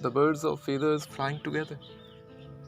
The birds of feathers flying together.